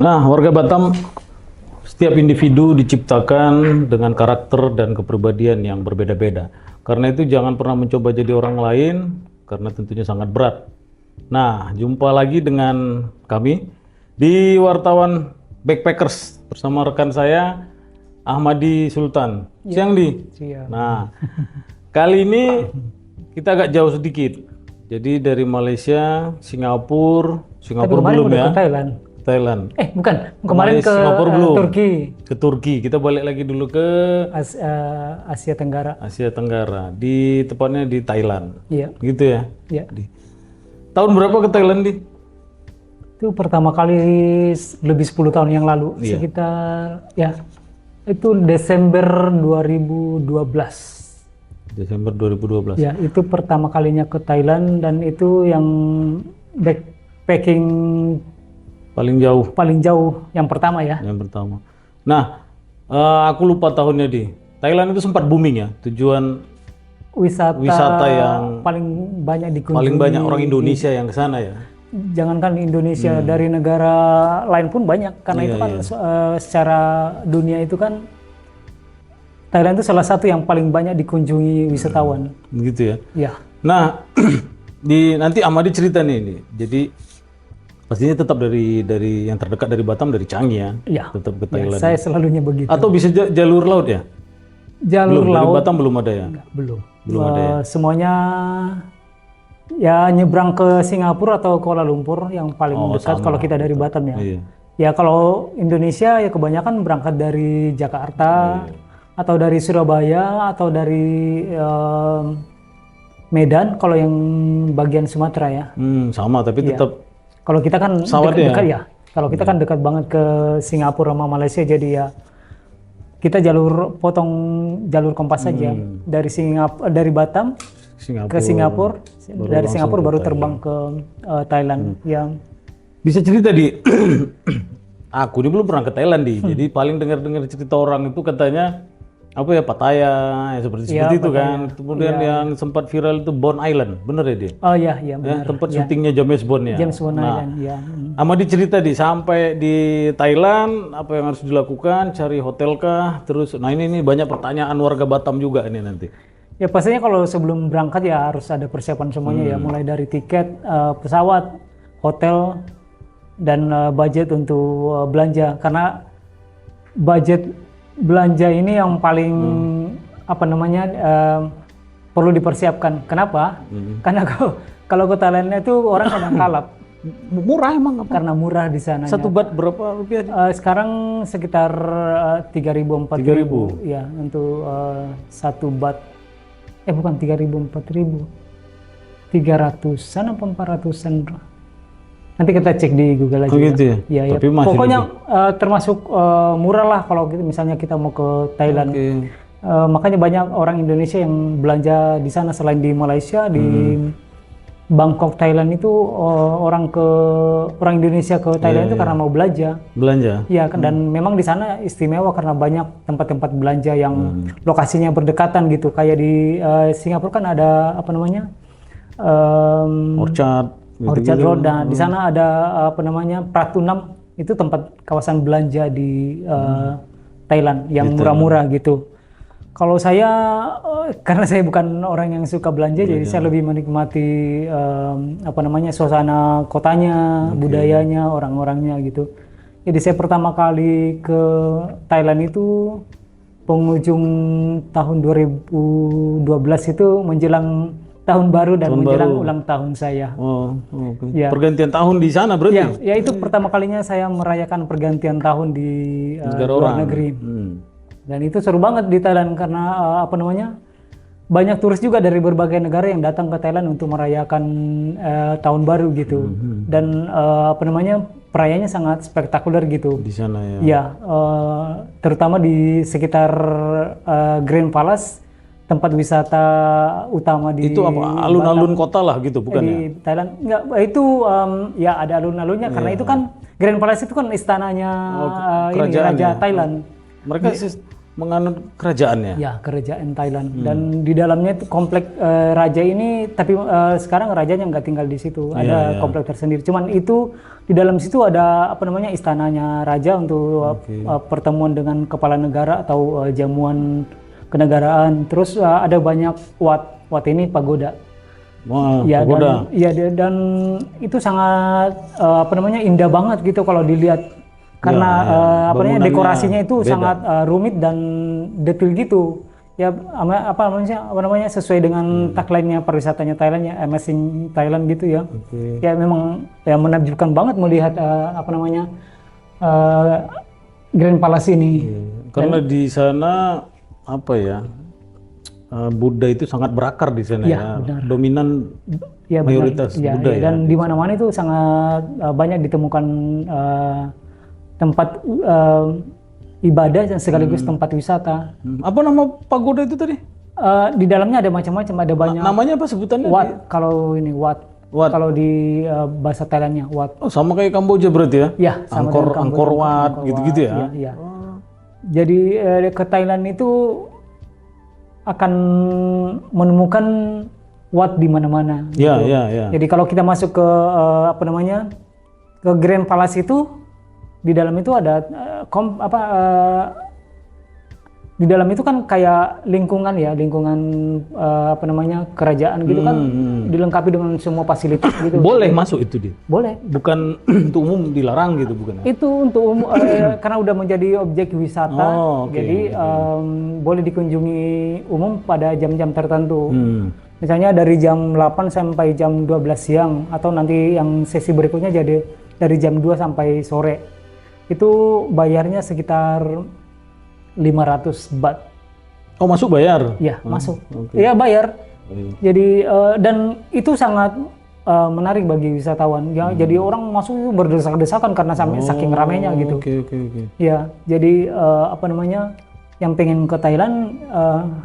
Nah, warga Batam, setiap individu diciptakan dengan karakter dan kepribadian yang berbeda-beda. Karena itu jangan pernah mencoba jadi orang lain, karena tentunya sangat berat. Nah, jumpa lagi dengan kami di Wartawan Backpackers bersama rekan saya, Ahmadi Sultan. Siang, Di. Siang. Nah, kali ini kita agak jauh sedikit. Jadi dari Malaysia, Singapura Kemarin belum udah ya. ke Thailand. Thailand. Bukan. Kemarin ke Singapura belum. Turki. Ke Turki. Kita balik lagi dulu ke Asia Tenggara. Asia Tenggara. Tepatnya di Thailand. Iya. Gitu ya. Iya. Tahun berapa ke Thailand, Di? Itu pertama kali lebih 10 tahun yang lalu. Iya. Sekitar itu Desember 2012. Desember 2012. Ya, itu pertama kalinya ke Thailand dan itu yang backpacking Paling jauh. paling jauh yang pertama ya. Yang pertama. Nah, aku lupa tahunnya, Di. Thailand itu sempat booming ya. Tujuan Wisata yang paling banyak dikunjungi. paling banyak orang Indonesia yang ke sana ya. Jangankan Indonesia, dari negara lain pun banyak karena itu kan secara dunia itu kan Thailand itu salah satu yang paling banyak dikunjungi wisatawan. Gitu ya. Ya. Nah, nanti Ahmadi cerita nih. Jadi pastinya tetap dari yang terdekat dari Batam, dari Changi ya. Ya. Tetap ke Ya, Thailand. saya selalunya begitu. Atau bisa jalur laut ya? Jalur Belum, dari laut Batam belum ada ya? belum. Belum ada ya? Semuanya ya nyebrang ke Singapura atau Kuala Lumpur yang paling dekat sama, kalau kita dari Batam ya. Iya. Ya kalau Indonesia ya kebanyakan berangkat dari Jakarta atau dari Surabaya atau dari Medan kalau yang bagian Sumatera ya. Sama tapi tetap Kalau kita kan pesawatnya dekat ya. Kalau kita kan dekat banget ke Singapura sama Malaysia jadi ya kita potong jalur kompas saja dari Batam ke Singapura, dari Singapura baru terbang ke Thailand. Yang bisa cerita, Di. Aku ini belum pernah ke Thailand, Di. Jadi paling dengar cerita orang itu katanya Pattaya, seperti itu kan. Kemudian yang sempat viral itu Bond Island, bener ya, Di? Oh iya benar. Tempat syutingnya James Bond ya. James Bond Island ya. Ahmadi cerita, Di, sampai di Thailand apa yang harus dilakukan, cari hotel kah, terus ini banyak pertanyaan warga Batam juga ini nanti. Ya pastinya kalau sebelum berangkat ya harus ada persiapan semuanya ya, mulai dari tiket, pesawat, hotel, dan budget untuk belanja. Karena budget belanja ini yang paling perlu dipersiapkan. Kenapa? Karena kalau ke Thailandnya itu orang kadang kalap. Murah emang apa? Karena murah di sana. Satu bat berapa rupiah? Sekarang sekitar 3.000 4.000 ya untuk satu bat. Bukan 3.000 4.000. 300-an apa 400-an. Nanti kita cek di Google aja. Gitu ya? Ya. Tapi masih pokoknya termasuk murah lah kalau misalnya kita mau ke Thailand. Makanya banyak orang Indonesia yang belanja di sana selain di Malaysia, di Bangkok, Thailand itu orang Indonesia ke Thailand itu karena mau belanja. Ya, dan memang di sana istimewa karena banyak tempat-tempat belanja yang lokasinya berdekatan gitu. Kayak di Singapura kan ada Orchard Road. Di sana ada Pratunam, itu tempat kawasan belanja di Thailand yang murah-murah gitu. Kalau saya karena saya bukan orang yang suka belanja, jadi saya lebih menikmati suasana kotanya, budayanya, orang-orangnya gitu. Jadi saya pertama kali ke Thailand itu penghujung tahun 2012 itu menjelang tahun baru dan menjelang ulang tahun saya. Ya. Pergantian tahun di sana berarti? Ya itu pertama kalinya saya merayakan pergantian tahun di luar negeri. Dan itu seru banget di Thailand karena banyak turis juga dari berbagai negara yang datang ke Thailand untuk merayakan tahun baru gitu. Dan perayaannya sangat spektakuler gitu. Di sana ya. Ya, terutama di sekitar Grand Palace, tempat wisata utama di itu alun-alun kota lah gitu, bukan di Thailand. Enggak, itu ya ada alun-alunnya karena itu kan Grand Palace itu kan istananya Raja Thailand. Mereka menganut kerajaannya. Ya, kerajaan Thailand. Dan di dalamnya itu komplek raja ini, tapi sekarang rajanya nggak tinggal di situ. Ada komplek tersendiri. Cuman itu di dalam situ ada apa namanya istananya raja untuk pertemuan dengan kepala negara atau jamuan kenegaraan. Terus ada banyak wat ini pagoda. Wah, Ya, pagoda. dan itu sangat apa namanya indah banget gitu kalau dilihat. Karena apa namanya dekorasinya itu sangat rumit dan detail gitu. Ya apa namanya sesuai dengan tagline-nya pariwisatanya Thailand ya, Amazing Thailand gitu ya. Ya memang ya menakjubkan banget melihat apa namanya Grand Palace ini. Karena di sana apa ya? Buddha itu sangat berakar di sana ya. Benar. Dominan Ya, mayoritas benar. Buddha ya. Dan di mana-mana itu sangat banyak ditemukan tempat ibadah dan sekaligus tempat wisata. Apa nama pagoda itu tadi? Di dalamnya ada macam-macam, ada banyak. Namanya apa sebutannya? Wat, kalau ini Wat. Wat. Kalau di bahasa Thailandnya Wat. Oh, sama kayak Kamboja berarti ya? Ya, sama Angkor, dengan Kamboja, Angkor Wat Angkor gitu-gitu ya? Wat, iya. Jadi ke Thailand itu akan menemukan Wat di mana-mana. Iya, gitu. iya, iya. Jadi kalau kita masuk ke apa namanya ke Grand Palace itu, di dalam itu ada di dalam itu kan kayak lingkungan apa namanya kerajaan gitu kan dilengkapi dengan semua fasilitas gitu. Boleh masuk itu dia? Boleh. Bukan untuk umum dilarang gitu bukan? Itu untuk karena udah menjadi objek wisata, jadi boleh dikunjungi umum pada jam-jam tertentu. Misalnya dari jam 8 sampai jam 12 siang atau nanti yang sesi berikutnya jadi dari jam 2 sampai sore. Itu bayarnya sekitar 500 baht. Oh, masuk bayar? Ya, masuk. Iya, bayar. Jadi dan itu sangat menarik bagi wisatawan. Ya, jadi orang masuk itu berdesak-desakan karena saking ramainya gitu. Oke. Ya, jadi apa namanya? Yang pengen ke Thailand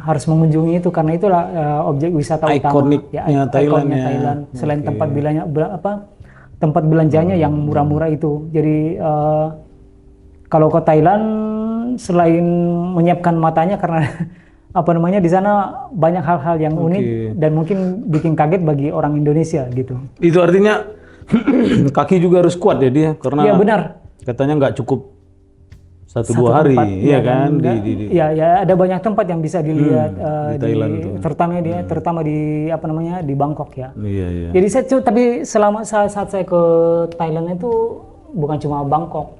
harus mengunjungi itu karena itulah objek wisata utama. Ikoniknya Thailand. Thailand. Selain tempat tempat belanjanya yang murah-murah itu. Jadi kalau ke Thailand selain menyiapkan matanya karena apa namanya di sana banyak hal-hal yang unik dan mungkin bikin kaget bagi orang Indonesia gitu. Itu artinya kaki juga harus kuat ya dia karena Iya benar. Katanya nggak cukup 1-2 hari, iya kan? Ya ada banyak tempat yang bisa dilihat di Thailand tuh. terutama di apa namanya di Bangkok ya. Iya. Jadi tapi selama saat saya ke Thailand itu bukan cuma Bangkok.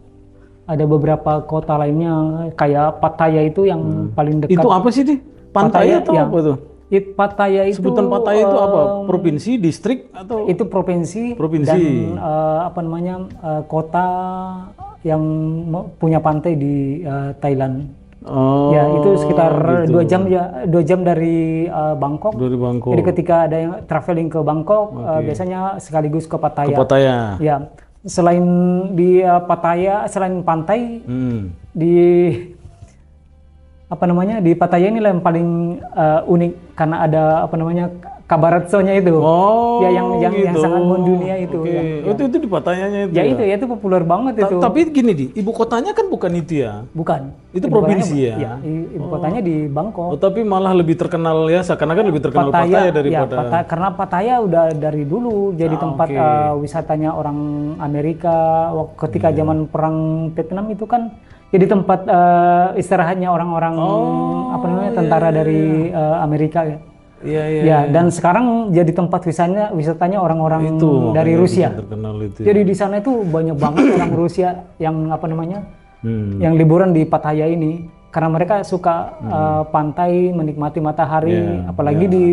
Ada beberapa kota lainnya kayak Pattaya itu yang paling dekat. Itu apa sih, Di? Pantai atau apa tuh? Pattaya itu sebutan Pattaya itu apa? Provinsi, distrik atau? Itu provinsi. Dan apa namanya kota yang punya pantai di Thailand. Oh, ya itu sekitar gitu. 2 jam dari Bangkok. Dari Bangkok. Jadi ketika ada yang traveling ke Bangkok, biasanya sekaligus ke Pattaya. Ke Pattaya. Ya. Selain di Pattaya, selain pantai, di apa namanya di Pattaya ini yang paling unik karena ada apa namanya kabaretso-nya itu. Oh, ya yang gitu. sangat mendunia itu. Itu di Pattayanya itu. Ya itu populer banget itu. Tapi gini Di, ibu kotanya kan bukan itu ya? Bukan. Itu provinsi ya? Ya, ibu kotanya di Bangkok. Oh, tapi malah lebih terkenal ya, seakan-akan lebih terkenal Pattaya daripada. Karena Pattaya udah dari dulu jadi tempat wisatanya orang Amerika. Ketika zaman perang Vietnam itu kan jadi tempat istirahatnya orang-orang apa namanya tentara dari Amerika ya. Iya. Dan sekarang jadi tempat wisatanya orang-orang dari Rusia. Itu. Jadi di sana itu banyak banget orang Rusia yang apa namanya, yang liburan di Pattaya ini karena mereka suka pantai, menikmati matahari, apalagi di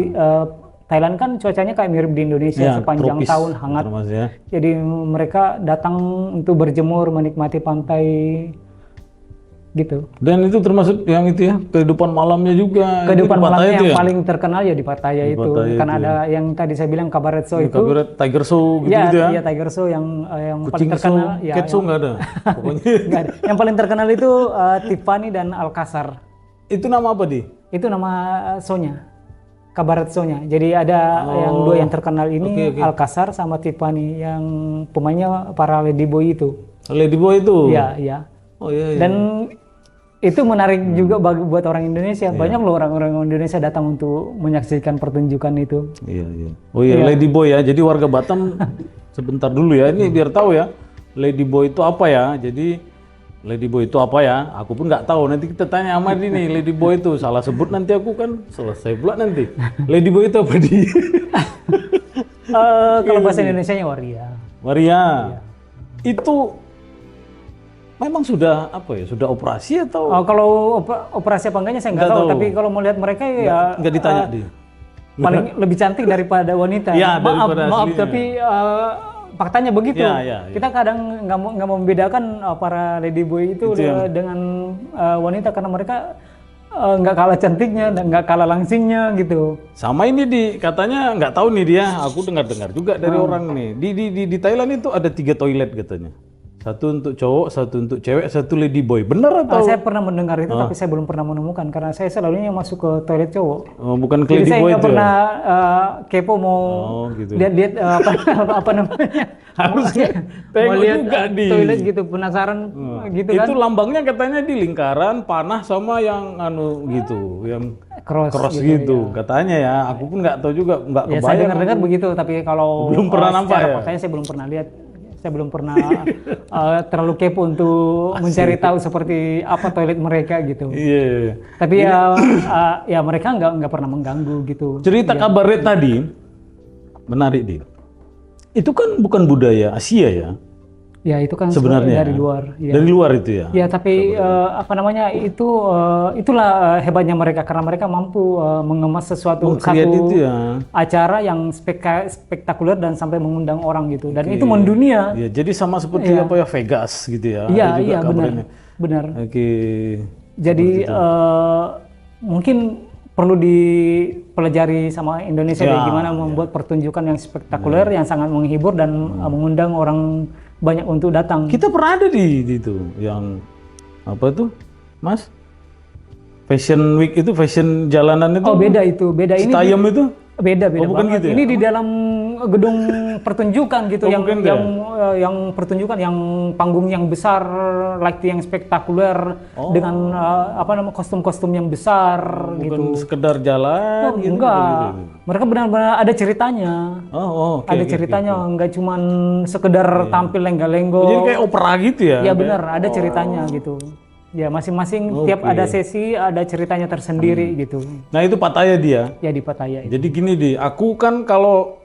Thailand kan cuacanya kayak mirip di Indonesia sepanjang tahun hangat. Jadi mereka datang untuk berjemur, menikmati pantai. Gitu. Dan itu termasuk yang itu ya kehidupan malamnya juga. Kehidupan malamnya yang paling terkenal ya di Pattaya itu. Karena ada yang tadi saya bilang kabaretso itu. Tiger show gitu ya. Iya Tiger show yang paling terkenal. Cat show nggak ada. Pokoknya. Nggak ada. Yang paling terkenal itu Tiffany dan Alcazar. Itu nama apa Di? Itu nama show-nya. Kabaretso-nya. Jadi ada yang dua yang terkenal ini Alcazar sama Tiffany yang pemainnya para ladyboy itu. Ladyboy itu? Iya. Oh iya. Dan itu menarik juga buat orang Indonesia. Banyak loh orang-orang Indonesia datang untuk menyaksikan pertunjukan itu. Iya, iya. Oh iya, Ladyboy ya. Jadi warga Batam sebentar dulu ya. Ini biar tahu ya. Ladyboy itu apa ya? Jadi Ladyboy itu apa ya? Aku pun nggak tahu. Nanti kita tanya sama dia nih, Ladyboy itu salah sebut nanti aku kan selesai pula nanti. Ladyboy itu apa di? Kalau bahasa Indonesianya waria. Waria. Itu memang sudah apa ya? Sudah operasi atau? Kalau operasi apa enggaknya saya nggak tahu. Tapi kalau mau lihat mereka ya Nggak ditanya dia. paling lebih cantik daripada wanita. Ya, maaf, daripada maaf aslinya. tapi faktanya begitu. Ya. Kita kadang nggak mau membedakan para ladyboy itu dengan wanita karena mereka nggak kalah cantiknya dan nggak kalah langsingnya gitu. Sama ini katanya nggak tahu nih dia. Aku dengar juga dari orang nih. Di Thailand itu ada 3 toilet katanya. Satu untuk cowok, satu untuk cewek, satu ladyboy. Benar atau? Saya pernah mendengar itu tapi saya belum pernah menemukan karena saya selalunya masuk ke toilet cowok. Oh, bukan Jadi saya ladyboy nggak itu. pernah kepo mau Gitu. lihat apa namanya. Harusnya mau tengok lihat juga di. toilet gitu penasaran gitu kan. Itu lambangnya katanya di lingkaran, panah sama yang gitu, yang cross gitu. Katanya ya, aku pun nggak tahu juga, nggak Ya, kebayang. saya dengar-dengar begitu, tapi kalau Belum pernah nampak secara ya? faktanya saya belum pernah lihat. Saya belum pernah terlalu kepo untuk mencari tahu seperti apa toilet mereka gitu. Iya. Tapi ya mereka nggak pernah mengganggu gitu. Cerita kabaret tadi menarik deh. Itu kan bukan budaya Asia ya? Ya itu kan Sebenarnya dari luar. Ya. Dari luar itu ya? Ya tapi apa namanya itulah hebatnya mereka karena mereka mampu mengemas satu itu ya. acara yang spektakuler dan sampai mengundang orang gitu dan itu mendunia. Ya, jadi sama seperti apa ya Vegas gitu ya? Iya Ada juga iya kabarnya. benar. Oke. Jadi mungkin perlu dipelajari sama Indonesia deh, gimana membuat pertunjukan yang spektakuler, yang sangat menghibur dan mengundang orang banyak untuk datang. Kita pernah ada di itu yang apa tuh, Mas? Fashion Week itu, fashion jalanan itu. Oh beda itu, beda ini. Citayam itu? Beda Oh, bukan banget. gitu ya? Ini di dalam gedung pertunjukan gitu, Oh, bukan ya? yang pertunjukan yang panggung yang besar, yang spektakuler dengan kostum-kostum yang besar Bukan gitu. sekedar jalan gitu. Enggak, mereka benar-benar ada ceritanya. Oke. Ada ceritanya, enggak cuman sekedar tampil lenggak-lenggok. Jadi kayak opera gitu ya? Ya benar, ada ceritanya gitu. Ya masing-masing tiap ada sesi ada ceritanya tersendiri gitu. Nah itu Pattaya dia. Ya di Pattaya itu. Jadi gini aku kan kalau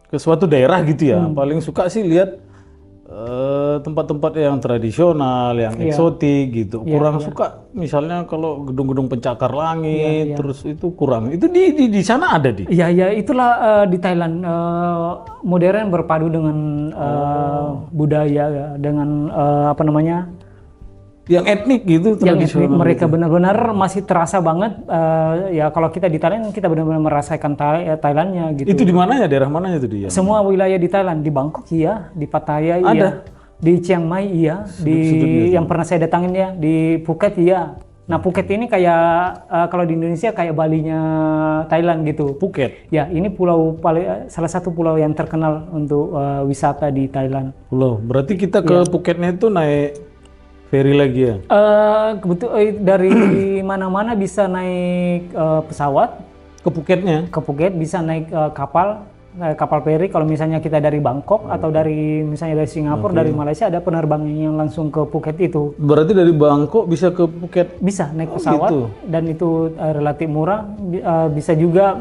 ke suatu daerah gitu ya, paling suka sih lihat tempat-tempat yang tradisional, yang eksotik gitu. Kurang suka misalnya kalau gedung-gedung pencakar langit, terus itu kurang. Itu di sana ada di. Iya, itulah di Thailand modern berpadu dengan budaya, dengan apa namanya? Yang etnik gitu, Yang etnik tradisional. mereka benar-benar masih terasa banget. Ya kalau kita di Thailand kita benar-benar merasakan Thailandnya gitu. Itu di mananya, daerah mananya itu dia? Semua wilayah di Thailand, di Bangkok iya, di Pattaya iya, di Chiang Mai iya, yang pernah saya datangin ya, di Phuket iya. Nah Phuket ini kayak kalau di Indonesia kayak Balinya Thailand gitu. Phuket. Ya ini salah satu pulau yang terkenal untuk wisata di Thailand. Pulau. Berarti kita ke Phuketnya itu naik ferry lagi ya? Kebetulan dari mana-mana bisa naik pesawat. Ke Phuketnya? Ke Phuket bisa naik kapal feri. Kalau misalnya kita dari Bangkok atau dari misalnya dari Singapura, dari Malaysia ada penerbangan yang langsung ke Phuket itu. Berarti dari Bangkok bisa ke Phuket? Bisa naik pesawat dan itu relatif murah. Bisa juga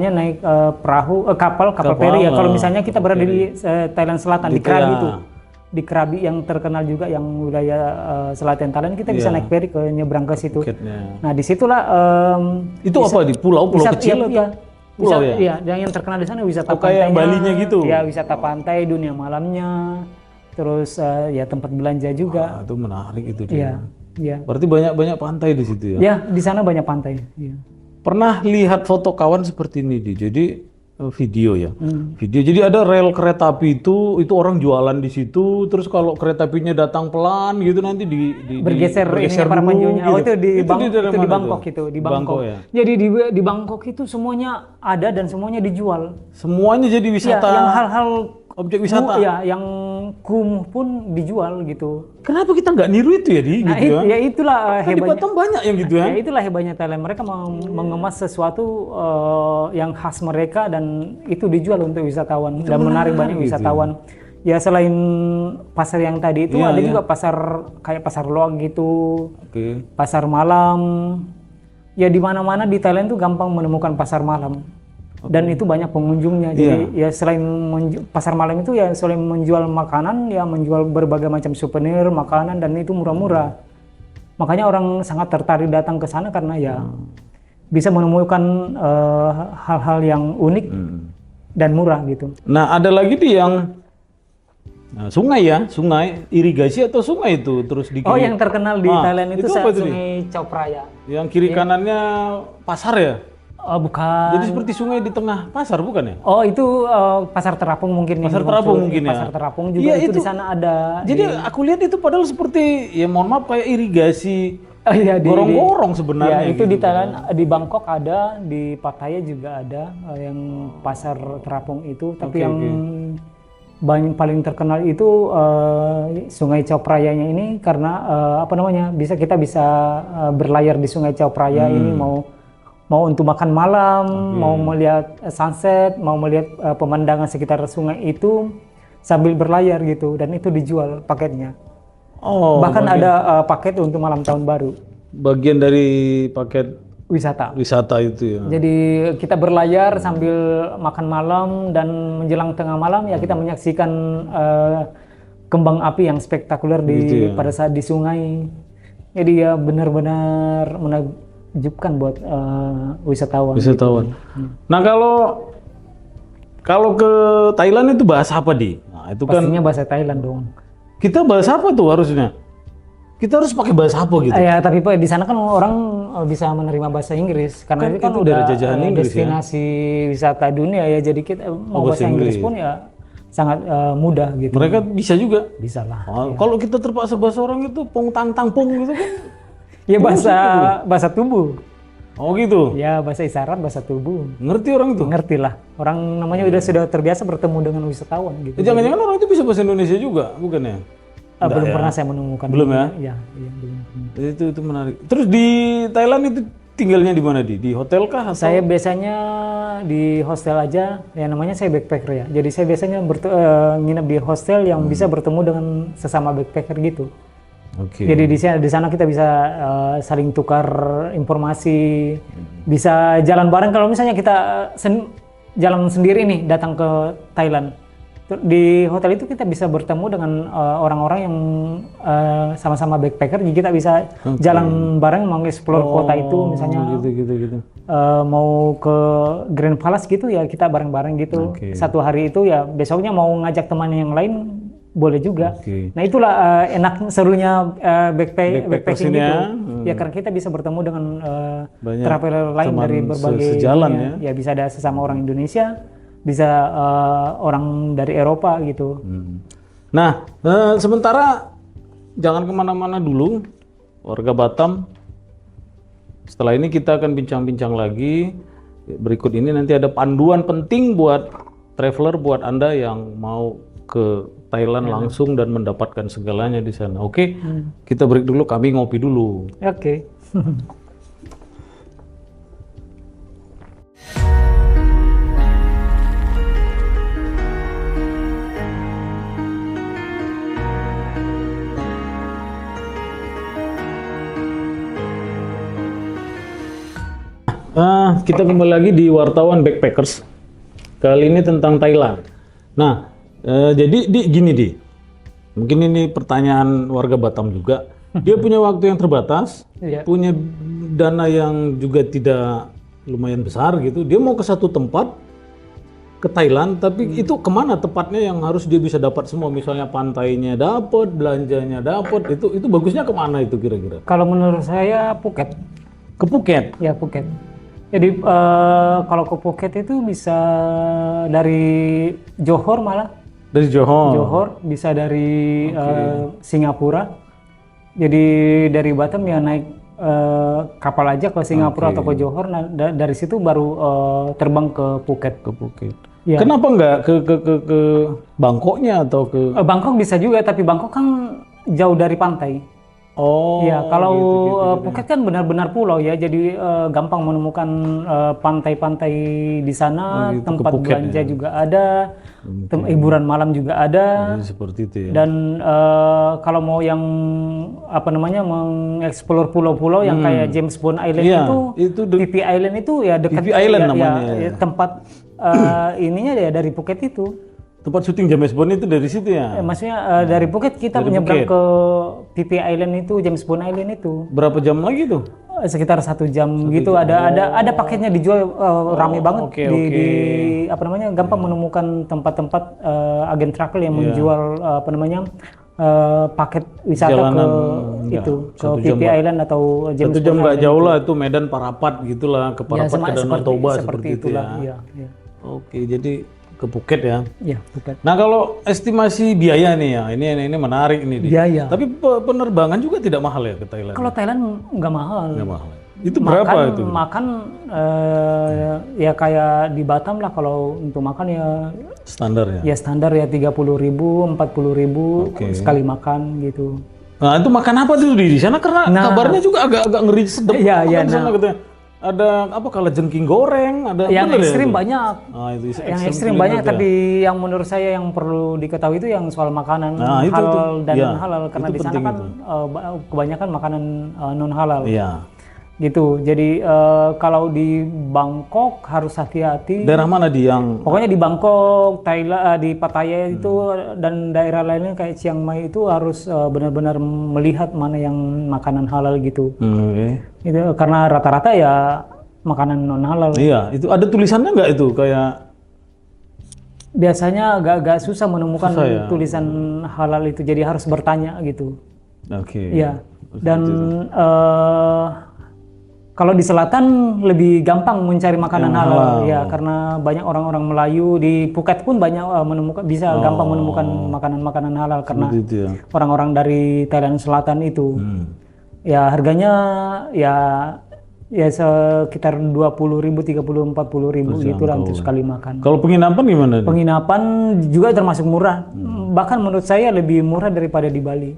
naik perahu, kapal feri ya. Kalau misalnya kita berada di Thailand Selatan di Krabi itu. Di Krabi yang terkenal juga yang wilayah selatan Thailand kita bisa naik feri ke nyebrang ke situ. Phuketnya. Nah di situlah itu apa di pulau kecil atau? Pulau ya? Iya, yang terkenal di sana wisata kayak pantainya. Balinya gitu? Ya wisata pantai, dunia malamnya, terus ya tempat belanja juga. Itu menarik itu Iya, dia. iya. Berarti banyak pantai di situ ya? Ya di sana banyak pantai. Iya. Pernah lihat foto kawan seperti ini jadi video ya, video. Jadi ada rel kereta api itu orang jualan di situ. Terus kalau kereta apinya datang pelan gitu nanti bergeser para penjualnya. Gitu. Itu di Bangkok itu? di Bangkok. Ya? Jadi di Bangkok itu semuanya ada dan semuanya dijual. Semuanya jadi wisata. Ya, yang hal-hal objek wisata. Ya, yang kumuh pun dijual gitu. Kenapa kita nggak niru itu ya, Di? Nah, Gitu ya? ya itulah Kan di hebatnya. Batam banyak yang gitu ya. Ya itulah hebatnya Thailand. Mereka mengemas sesuatu yang khas mereka dan itu dijual untuk wisatawan dan menarik banyak gitu wisatawan. Ya selain pasar yang tadi itu Iya, ada iya. juga pasar kayak pasar loak gitu, Oke. pasar malam. Ya di mana-mana di Thailand tuh gampang menemukan pasar malam. Dan itu banyak pengunjungnya. Jadi ya selain pasar malam itu ya selain menjual makanan, ya menjual berbagai macam souvenir, makanan dan itu murah-murah. Makanya orang sangat tertarik datang ke sana karena ya bisa menemukan hal-hal yang unik dan murah gitu. Nah, ada lagi di yang sungai ya, sungai irigasi atau sungai itu terus di Oh, kiri. yang terkenal di Thailand itu apa tuh, Di? Sungai Chao Phraya. Yang kiri kanannya pasar ya. Oh, bukan. Jadi seperti sungai di tengah pasar bukan ya? Oh, itu pasar terapung mungkin. yang Pasar dimaksud. terapung mungkin ya. Pasar terapung juga Iya, itu itu. di sana ada. Jadi aku lihat itu padahal seperti ya mohon maaf kayak irigasi Oh, iya, gorong-gorong sebenarnya. Ya, itu gitu. di Thailand, di Bangkok ada, di Pattaya juga ada yang pasar terapung itu. Tapi yang paling terkenal itu Sungai Chao Phraya-nya ini karena kita bisa berlayar di Sungai Chao Phraya ini mau untuk makan malam, mau melihat sunset, mau melihat pemandangan sekitar sungai itu sambil berlayar gitu, dan itu dijual paketnya. Oh, Bahkan ada paket untuk malam tahun baru. bagian dari paket Wisata. wisata itu ya. Jadi kita berlayar sambil makan malam dan menjelang tengah malam ya kita menyaksikan kembang api yang spektakuler pada saat di sungai. Jadi ya benar-benar menakjubkan buat wisatawan. Wisatawan. Nah, kalau ke Thailand itu bahasa apa, Di? Nah, itu kan Pastinya bahasa Thailand dong. kita bahasa apa tuh harusnya? Kita harus pakai bahasa apa gitu? Ya tapi Pak, di sana kan orang bisa menerima bahasa Inggris karena Kan itu kan itu udah daerah jajahan Inggris ya? destinasi wisata dunia ya. Jadi kita mau bahasa Inggris pun ya sangat mudah gitu. Mereka bisa juga. Bisa lah. Kalau kita terpaksa bahasa orang itu pong tang tang pong gitu kan? Ya bahasa tubuh. Oh gitu. Ya bahasa isyarat, bahasa tubuh. Ngerti orang itu? Ngerti lah. Orang namanya sudah terbiasa bertemu dengan wisatawan gitu. Jangan-jangan orang itu bisa bahasa Indonesia juga, bukan ya? Belum pernah saya menemukan. Belum ya? Iya, belum. Itu menarik. Terus di Thailand itu tinggalnya di mana, Di hotel kah? Atau? Saya biasanya di hostel aja, ya namanya saya backpacker ya. Jadi saya biasanya nginep di hostel yang bisa bertemu dengan sesama backpacker gitu. Oke. Jadi di sana kita bisa saling tukar informasi, bisa jalan bareng. Kalau misalnya kita jalan sendiri nih datang ke Thailand, di hotel itu kita bisa bertemu dengan orang-orang yang sama-sama backpacker. Jadi kita bisa jalan bareng mau explore kota itu, misalnya Gitu. mau ke Grand Palace gitu ya kita bareng-bareng gitu. Satu hari itu ya besoknya mau ngajak teman yang lain boleh juga. Nah itulah enak serunya backpacking gitu. Ya karena kita bisa bertemu dengan traveler lain dari berbagai sejalan ya bisa ada sesama orang Indonesia, bisa orang dari Eropa gitu. Nah, sementara jangan kemana-mana dulu, warga Batam. Setelah ini kita akan bincang-bincang lagi. Berikut ini nanti ada panduan penting buat traveler, buat Anda yang mau ke Thailand langsung dan mendapatkan segalanya di sana. Oke, kita break dulu, kami ngopi dulu. Oke. Kita kembali lagi di Wartawan Backpackers. Kali ini tentang Thailand. Nah, jadi gini Di. Mungkin ini pertanyaan warga Batam juga. Dia punya waktu yang terbatas, punya dana yang juga tidak lumayan besar gitu. Dia mau ke satu tempat, ke Thailand, tapi itu kemana tepatnya yang harus dia bisa dapat semua? Misalnya pantainya dapat, belanjanya dapat, itu bagusnya kemana itu kira-kira? Kalau menurut saya Phuket. Ke Phuket? Ya Phuket. Jadi kalau ke Phuket itu bisa dari Johor malah. Dari Johor? Johor, bisa dari Singapura. Jadi dari Batam ya naik kapal aja ke Singapura atau ke Johor. Nah, dari situ baru terbang ke Phuket. Ke Phuket. Ya. Kenapa nggak ke Bangkoknya atau ke? Bangkok bisa juga, tapi Bangkok kan jauh dari pantai. Oh, Ya, kalau gitu. Phuket kan benar-benar pulau ya, jadi gampang menemukan pantai-pantai di sana, Oh, gitu, ke tempat Phuket belanja ya. juga ada, hiburan malam juga ada. Jadi seperti itu ya. Dan kalau mau yang apa namanya mengeksplor pulau-pulau yang kayak James Bond Island Iya, itu, itu PP Island itu ya dekat PP Island ya, namanya, ya, ya. tempat ininya ya dari Phuket itu. tempat syuting James Bond itu dari situ ya. Maksudnya dari Phuket kita Dari menyeberang Phuket. ke PP Island itu, James Bond Island itu. Berapa jam lagi tuh? Sekitar 1 jam gitu. Ada paketnya dijual rame banget oke, di apa namanya gampang menemukan tempat-tempat agen travel yang menjual apa namanya paket wisata Jalanan, ke itu ke 1 jam, PP Island atau James 1 jam Bond nggak Island. jauh lah itu Medan Parapat gitulah, ke Ya, Parapat ke Danau Toba seperti itu itulah. ya. Iya. Oke, jadi ke Phuket ya. Iya, Phuket. Nah kalau estimasi biaya nih ya, ini menarik nih. Di. Biaya. Tapi penerbangan juga tidak mahal ya ke Thailand? Kalau Thailand nggak mahal. Nggak mahal. Itu berapa itu? Makan ya kayak di Batam lah, kalau untuk makan ya Standar ya? ya standar ya 30.000, 40.000 Oke. sekali makan gitu. Nah itu makan apa tuh di sana? Karena kabarnya juga agak ngeri sedap. Iya, makan iya, di sana katanya. Ada apa kalajengking goreng, ada Yang bener ya ekstrim itu? banyak. Ah, itu Yang ekstrim banyak, aja. tapi yang menurut saya yang perlu diketahui itu yang soal makanan Nah, itu halal tuh. dan Ya, halal, karena itu di sana penting kan itu. kebanyakan makanan non halal. Iya. Gitu. Jadi kalau di Bangkok harus hati-hati. Daerah mana di yang? Pokoknya di Bangkok, Thailand, di Pattaya itu dan daerah lainnya kayak Chiang Mai itu harus benar-benar melihat mana yang makanan halal gitu. Oke. Itu karena rata-rata ya makanan non halal. Iya, itu ada tulisannya nggak itu kayak? Biasanya agak-agak susah menemukan Susah ya? tulisan halal itu, jadi harus bertanya gitu. Oke. Iya. Dan kalau di selatan lebih gampang mencari makanan halal, ya karena banyak orang-orang Melayu di Phuket pun banyak menemukan, bisa gampang menemukan makanan-makanan halal karena Seperti itu ya. orang-orang dari Thailand Selatan itu. Ya harganya ya sekitar 20.000, 30.000, 40.000 gitu lah untuk sekali makan. Kalau penginapan gimana? nih? Penginapan juga termasuk murah, bahkan menurut saya lebih murah daripada di Bali.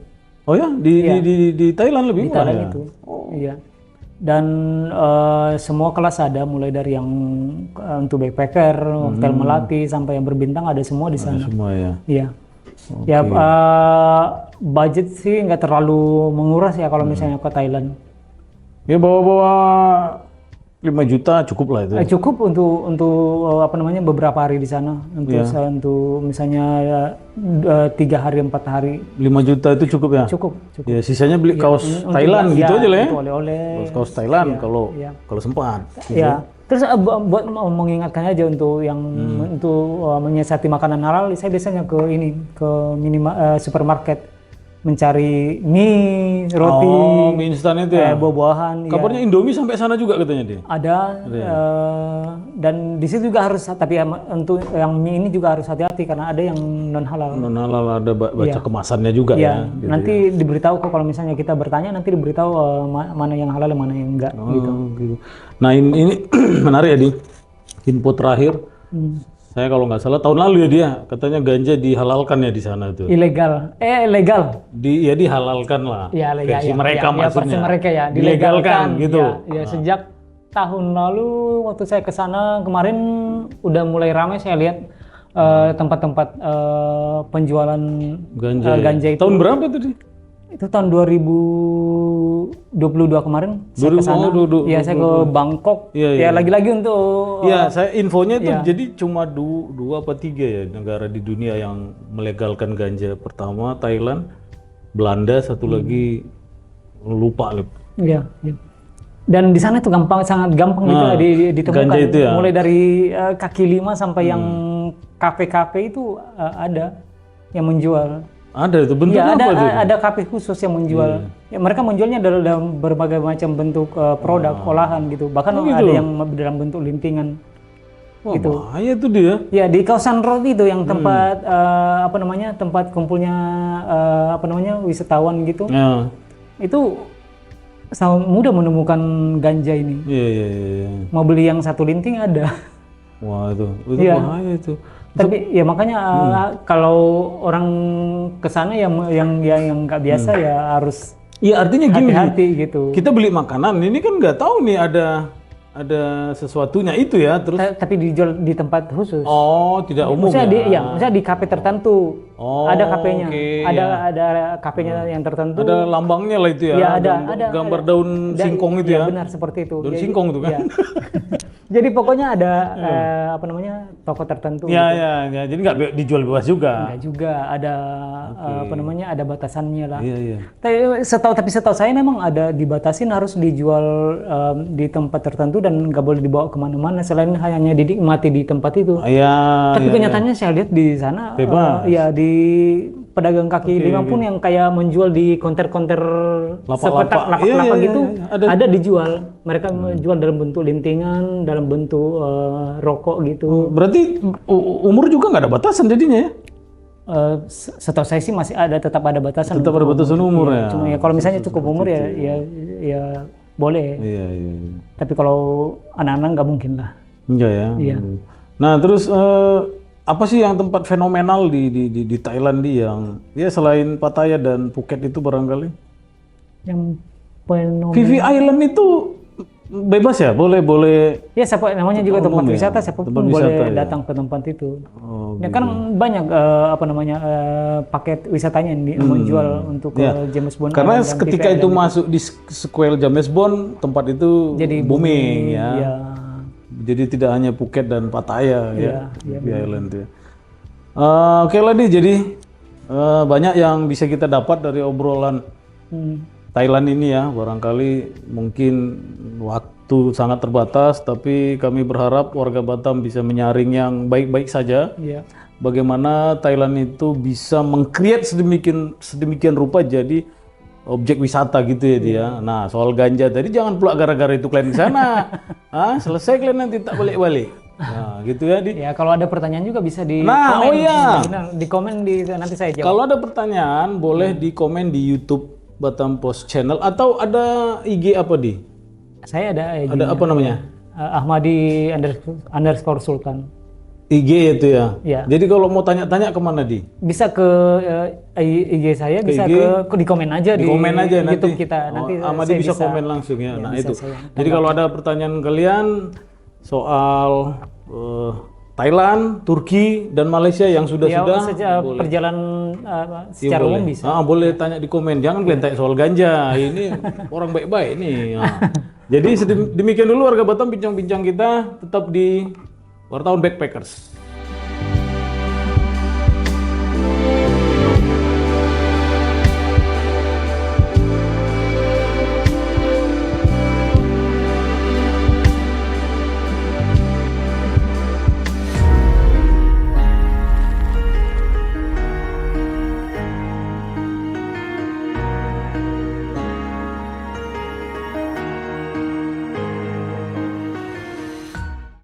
Oh ya, di Thailand lebih Di murah Thailand ya? itu, iya. Dan semua kelas ada, mulai dari yang untuk backpacker, hotel melati sampai yang berbintang ada semua di sana. Semua ya. Iya. Ya budget sih nggak terlalu menguras ya kalau misalnya ke Thailand. Ya bawa-bawa 5 juta cukup lah itu. Cukup untuk apa namanya beberapa hari di sana, untuk misalnya 3 hari 4 hari 5 juta itu cukup ya? cukup. Ya sisanya beli kaos Thailand gitu aja lah ya. Untuk oleh-oleh. Kaos Thailand kalau sempat. Ya, terus buat mengingatkan aja untuk yang untuk menyiasati makanan halal, saya biasanya ke supermarket mencari mie, roti, Mie instan itu ya. buah-buahan. Kabarnya Indomie sampai sana juga katanya dia. Ada dan di situ juga harus, tapi untuk yang mie ini juga harus hati-hati karena ada yang non halal. Non halal ada baca kemasannya juga ya. Gitu nanti diberitahu kok, kalau misalnya kita bertanya nanti diberitahu mana yang halal mana yang enggak gitu. Gitu. Nah ini menarik ya di info terakhir. Saya kalau nggak salah tahun lalu ya dia katanya ganja dihalalkan ya di sana tuh. Legal. Dihalalkan lah. Ya, versi mereka maksudnya. versi mereka ya dilegalkan gitu. Ya, sejak tahun lalu waktu saya ke sana kemarin udah mulai ramai saya lihat tempat-tempat penjualan ganja itu. Tahun berapa tuh di? Itu tahun 2022 kemarin saya ke sana. Ya, saya ke Bangkok. Ya, lagi-lagi untuk saya infonya tuh jadi cuma 2 apa 3 ya negara di dunia yang melegalkan ganja. Pertama Thailand, Belanda, satu lagi lupa. Iya. Dan di sana itu sangat gampang gitu ditemukan. Ganja itu ya? Mulai dari kaki lima sampai yang kafe-kafe itu ada yang menjual. Ada itu bentuknya apa tuh? Ada kafe khusus yang menjual. Ya, mereka menjualnya dalam berbagai macam bentuk produk olahan gitu. Bahkan ada yang dalam bentuk lintingan. Wah, gitu. bahaya tuh dia. Ya di kawasan road itu yang tempat tempat kumpulnya wisatawan gitu. Ya. Itu sangat mudah menemukan ganja ini. Iya. Mau beli yang 1 linting ada. Wah itu Iya. bahaya itu. Tapi ya makanya kalau orang ke sana yang nggak biasa ya harus Iya artinya gini, hati-hati gitu. kita beli makanan ini kan nggak tahu nih ada sesuatunya itu ya, terus Tapi dijual di tempat khusus. oh tidak umum Maksudnya ya. maksudnya di kafe tertentu. Oh, Ada kafenya. oke, Ada kafenya yang tertentu. Ada lambangnya lah itu ya. Ya ada gambar daun singkong itu ya. Benar seperti itu. Daun singkong itu kan. Ya. Jadi pokoknya ada apa namanya toko tertentu. Ya, ya. Jadi nggak dijual bebas juga. Enggak juga ada apa namanya ada batasannya lah. Iya, iya. Tapi setahu saya memang ada dibatasin harus dijual di tempat tertentu dan nggak boleh dibawa kemana-mana selain hanya dinikmati di tempat itu. Iya. Tapi kenyataannya saya lihat di sana Bebas. ya di pedagang kaki lima pun yang kayak menjual di konter-konter sepetak lapak-lapak Iya, gitu iya. ada dijual. Mereka menjual dalam bentuk lintingan, dalam bentuk rokok gitu. Berarti umur juga nggak ada batasan jadinya ya? Setahu saya sih masih tetap ada batasan. Tetap ada batasan umur ya. Cuma ya kalau misalnya cukup umur ya boleh. Iya, iya. Tapi kalau anak-anak nggak mungkin lah. Enggak ya. Iya. Nah terus apa sih yang tempat fenomenal di Thailand yang ya selain Pattaya dan Phuket itu barangkali? Yang fenomenal. Phi Island itu bebas ya, boleh. Ya siapa namanya juga tempat umum ya? wisata, siapa pun Tempat boleh wisata, ya? datang ke tempat itu. Oh, Ya kan banyak apa namanya paket wisatanya yang menjual untuk James Bond. karena Island dan ketika PV itu Island. masuk di Square James Bond, tempat itu Jadi booming ya. Ya. Jadi tidak hanya Phuket dan Pattaya ya, Iya, Phi Island ya. Oke lah Di, jadi banyak yang bisa kita dapat dari obrolan Thailand ini ya. Barangkali mungkin waktu sangat terbatas, tapi kami berharap warga Batam bisa menyaring yang baik-baik saja. Iya. Bagaimana Thailand itu bisa meng-create sedemikian rupa jadi objek wisata gitu ya dia. Nah soal ganja tadi jangan pula gara-gara itu kalian di sana. Selesai kalian nanti tak balik-balik. Nah gitu ya Di. Ya kalau ada pertanyaan juga bisa di Nah, komen. oh iya. Benar, di komen nanti saya jawab. Kalau ada pertanyaan boleh di komen di YouTube Batam Post Channel atau ada IG apa Di? Saya ada Ada apa namanya? Ahmadi __ Sultan. IG itu ya. Iya. Jadi kalau mau tanya-tanya kemana Di? Bisa ke IG saya, bisa IG? di komen aja Di komen aja nanti. YouTube kita. Nanti Amadi saya bisa komen langsung ya. Ya, Nah bisa itu. saya Jadi kalau ada pertanyaan kalian soal Thailand, Turki dan Malaysia yang sudah-sudah perjalanan ya secara boleh. umum bisa. Boleh tanya di komen. Jangan kalian tanya soal ganja. Ini orang baik-baik nih. Jadi demikian dulu warga Batam bincang-bincang kita tetap di Wartawan Backpackers.